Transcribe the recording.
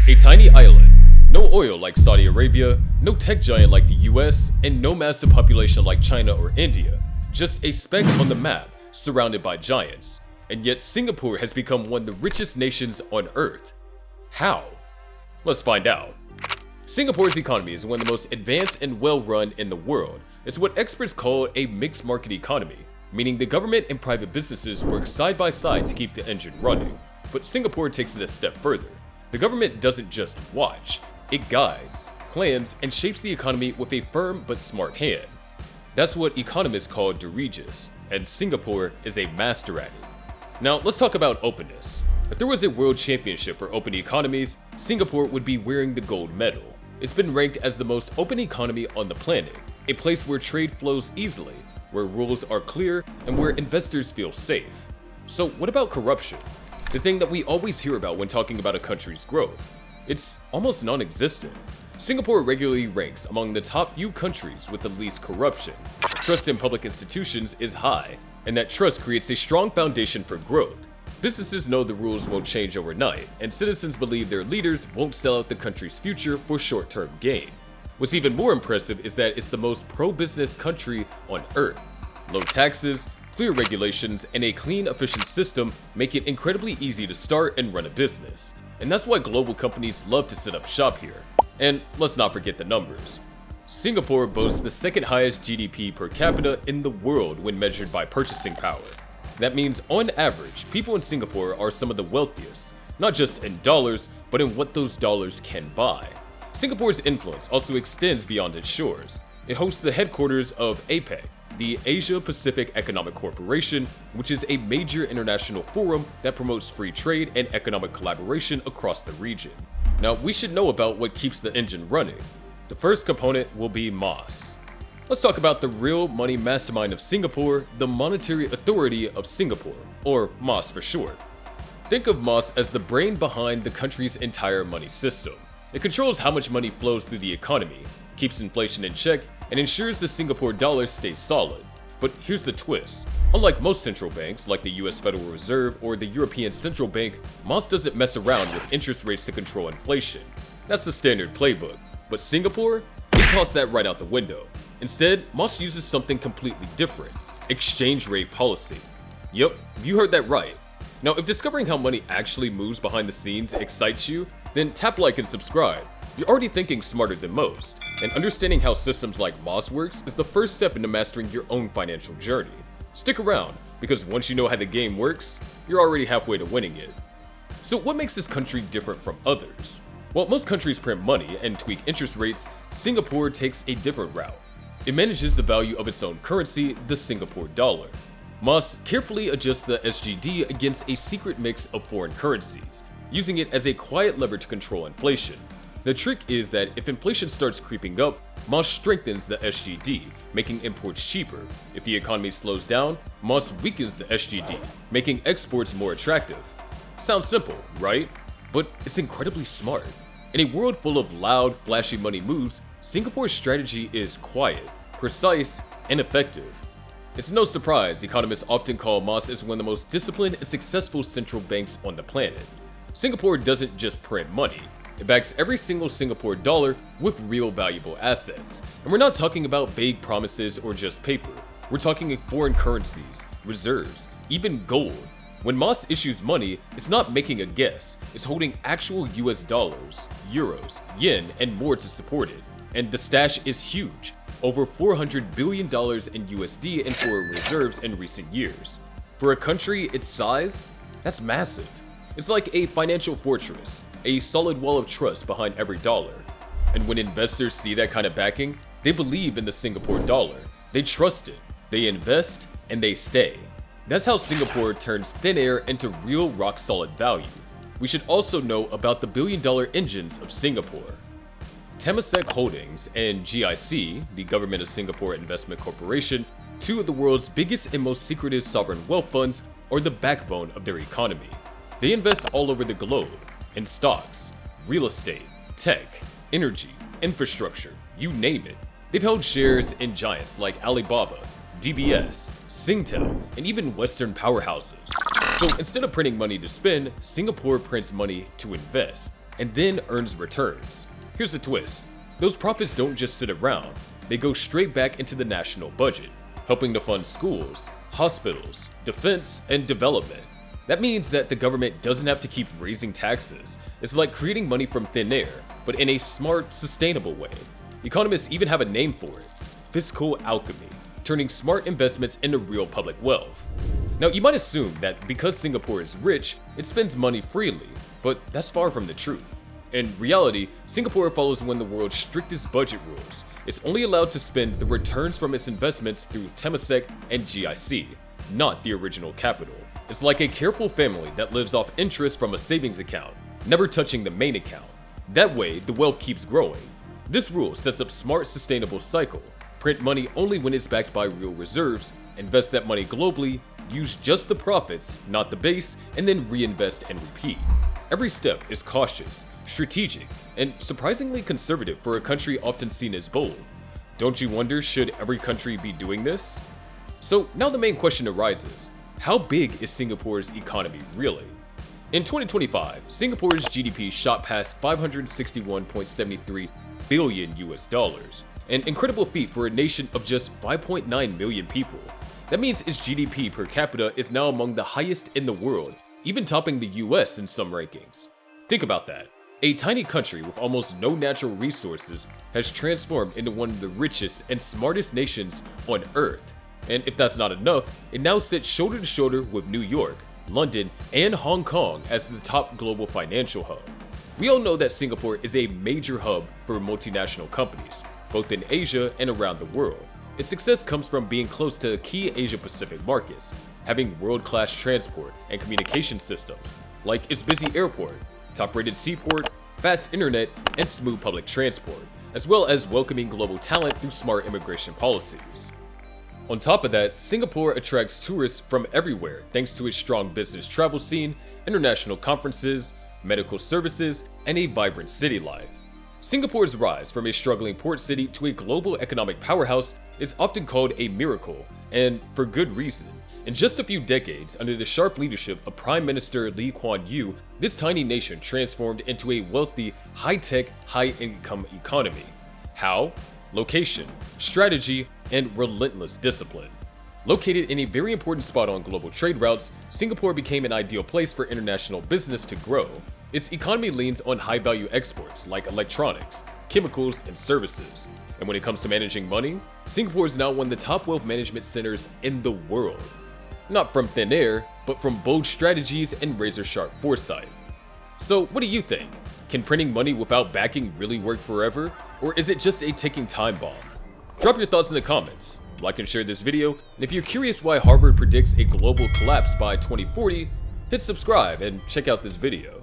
A tiny island. No oil like Saudi Arabia, no tech giant like the US, and no massive population like China or India. Just a speck on the map, surrounded by giants. And yet Singapore has become one of the richest nations on Earth. How? Let's find out. Singapore's economy is one of the most advanced and well-run in the world. It's what experts call a mixed market economy, meaning the government and private businesses work side by side to keep the engine running. But Singapore takes it a step further. The government doesn't just watch, it guides, plans, and shapes the economy with a firm but smart hand. That's what economists call the richest, and Singapore is a master at it. Now let's talk about openness. If there was a world championship for open economies, Singapore would be wearing the gold medal. It's been ranked as the most open economy on the planet, a place where trade flows easily, where rules are clear, and where investors feel safe. So what about corruption? The thing that we always hear about when talking about a country's growth. It's almost non-existent. Singapore regularly ranks among the top few countries with the least corruption. Trust in public institutions is high, and that trust creates a strong foundation for growth. Businesses know the rules won't change overnight, and citizens believe their leaders won't sell out the country's future for short-term gain. What's even more impressive is that it's the most pro-business country on Earth. Low taxes, clear regulations, and a clean, efficient system make it incredibly easy to start and run a business. And that's why global companies love to set up shop here. And let's not forget the numbers. Singapore boasts the second highest GDP per capita in the world when measured by purchasing power. That means, on average, people in Singapore are some of the wealthiest, not just in dollars, but in what those dollars can buy. Singapore's influence also extends beyond its shores. It hosts the headquarters of APEC, the Asia-Pacific Economic Corporation, which is a major international forum that promotes free trade and economic collaboration across the region. Now, we should know about what keeps the engine running. The first component will be MAS. Let's talk about the real money mastermind of Singapore, the Monetary Authority of Singapore, or MAS for short. Think of MAS as the brain behind the country's entire money system. It controls how much money flows through the economy, keeps inflation in check, and ensures the Singapore dollar stays solid. But here's the twist. Unlike most central banks like the US Federal Reserve or the European Central Bank, MAS doesn't mess around with interest rates to control inflation. That's the standard playbook. But Singapore? They toss that right out the window. Instead, MAS uses something completely different: exchange rate policy. Yep, you heard that right. Now, if discovering how money actually moves behind the scenes excites you, then tap like and subscribe. You're already thinking smarter than most, and understanding how systems like MAS works is the first step into mastering your own financial journey. Stick around, because once you know how the game works, you're already halfway to winning it. So what makes this country different from others? While most countries print money and tweak interest rates, Singapore takes a different route. It manages the value of its own currency, the Singapore dollar. MAS carefully adjusts the SGD against a secret mix of foreign currencies, using it as a quiet lever to control inflation. The trick is that if inflation starts creeping up, MAS strengthens the SGD, making imports cheaper. If the economy slows down, MAS weakens the SGD, making exports more attractive. Sounds simple, right? But it's incredibly smart. In a world full of loud, flashy money moves, Singapore's strategy is quiet, precise, and effective. It's no surprise economists often call MAS as one of the most disciplined and successful central banks on the planet. Singapore doesn't just print money. It backs every single Singapore dollar with real valuable assets. And we're not talking about vague promises or just paper. We're talking foreign currencies, reserves, even gold. When MAS issues money, it's not making a guess. It's holding actual US dollars, euros, yen, and more to support it. And the stash is huge. Over $400 billion in USD in foreign reserves in recent years. For a country its size, that's massive. It's like a financial fortress, a solid wall of trust behind every dollar. And when investors see that kind of backing, they believe in the Singapore dollar. They trust it, they invest, and they stay. That's how Singapore turns thin air into real rock-solid value. We should also know about the billion-dollar engines of Singapore. Temasek Holdings and GIC, the Government of Singapore Investment Corporation, two of the world's biggest and most secretive sovereign wealth funds, are the backbone of their economy. They invest all over the globe, in stocks, real estate, tech, energy, infrastructure, you name it. They've held shares in giants like Alibaba, DBS, Singtel, and even Western powerhouses. So instead of printing money to spend, Singapore prints money to invest. and then earns returns. Here's the twist. Those profits don't just sit around, they go straight back into the national budget, helping to fund schools, hospitals, defense, and development. That means that the government doesn't have to keep raising taxes. It's like creating money from thin air, but in a smart, sustainable way. Economists even have a name for it: fiscal alchemy, turning smart investments into real public wealth. Now, you might assume that because Singapore is rich, it spends money freely, but that's far from the truth. In reality, Singapore follows one of the world's strictest budget rules. It's only allowed to spend the returns from its investments through Temasek and GIC, not the original capital. It's like a careful family that lives off interest from a savings account, never touching the main account. That way, the wealth keeps growing. This rule sets up a smart, sustainable cycle. Print money only when it's backed by real reserves, invest that money globally, use just the profits, not the base, and then reinvest and repeat. Every step is cautious, strategic, and surprisingly conservative for a country often seen as bold. Don't you wonder, should every country be doing this? So now the main question arises: how big is Singapore's economy really? In 2025, Singapore's GDP shot past 561.73 billion US dollars, an incredible feat for a nation of just 5.9 million people. That means its GDP per capita is now among the highest in the world, even topping the US in some rankings. Think about that. A tiny country with almost no natural resources has transformed into one of the richest and smartest nations on Earth. And if that's not enough, it now sits shoulder to shoulder with New York, London, and Hong Kong as the top global financial hub. We all know that Singapore is a major hub for multinational companies, both in Asia and around the world. Its success comes from being close to key Asia-Pacific markets, having world-class transport and communication systems, like its busy airport, top-rated seaport, fast internet, and smooth public transport, as well as welcoming global talent through smart immigration policies. On top of that, Singapore attracts tourists from everywhere thanks to its strong business travel scene, international conferences, medical services, and a vibrant city life. Singapore's rise from a struggling port city to a global economic powerhouse is often called a miracle, and for good reason. In just a few decades, under the sharp leadership of Prime Minister Lee Kuan Yew, this tiny nation transformed into a wealthy, high-tech, high-income economy. How? Location, strategy, and relentless discipline. Located in a very important spot on global trade routes, Singapore became an ideal place for international business to grow. Its economy leans on high-value exports like electronics, chemicals, and services. And when it comes to managing money, Singapore is now one of the top wealth management centers in the world. Not from thin air, but from bold strategies and razor-sharp foresight. So what do you think? Can printing money without backing really work forever? Or is it just a ticking time bomb? Drop your thoughts in the comments, like and share this video, and if you're curious why Harvard predicts a global collapse by 2040, hit subscribe and check out this video.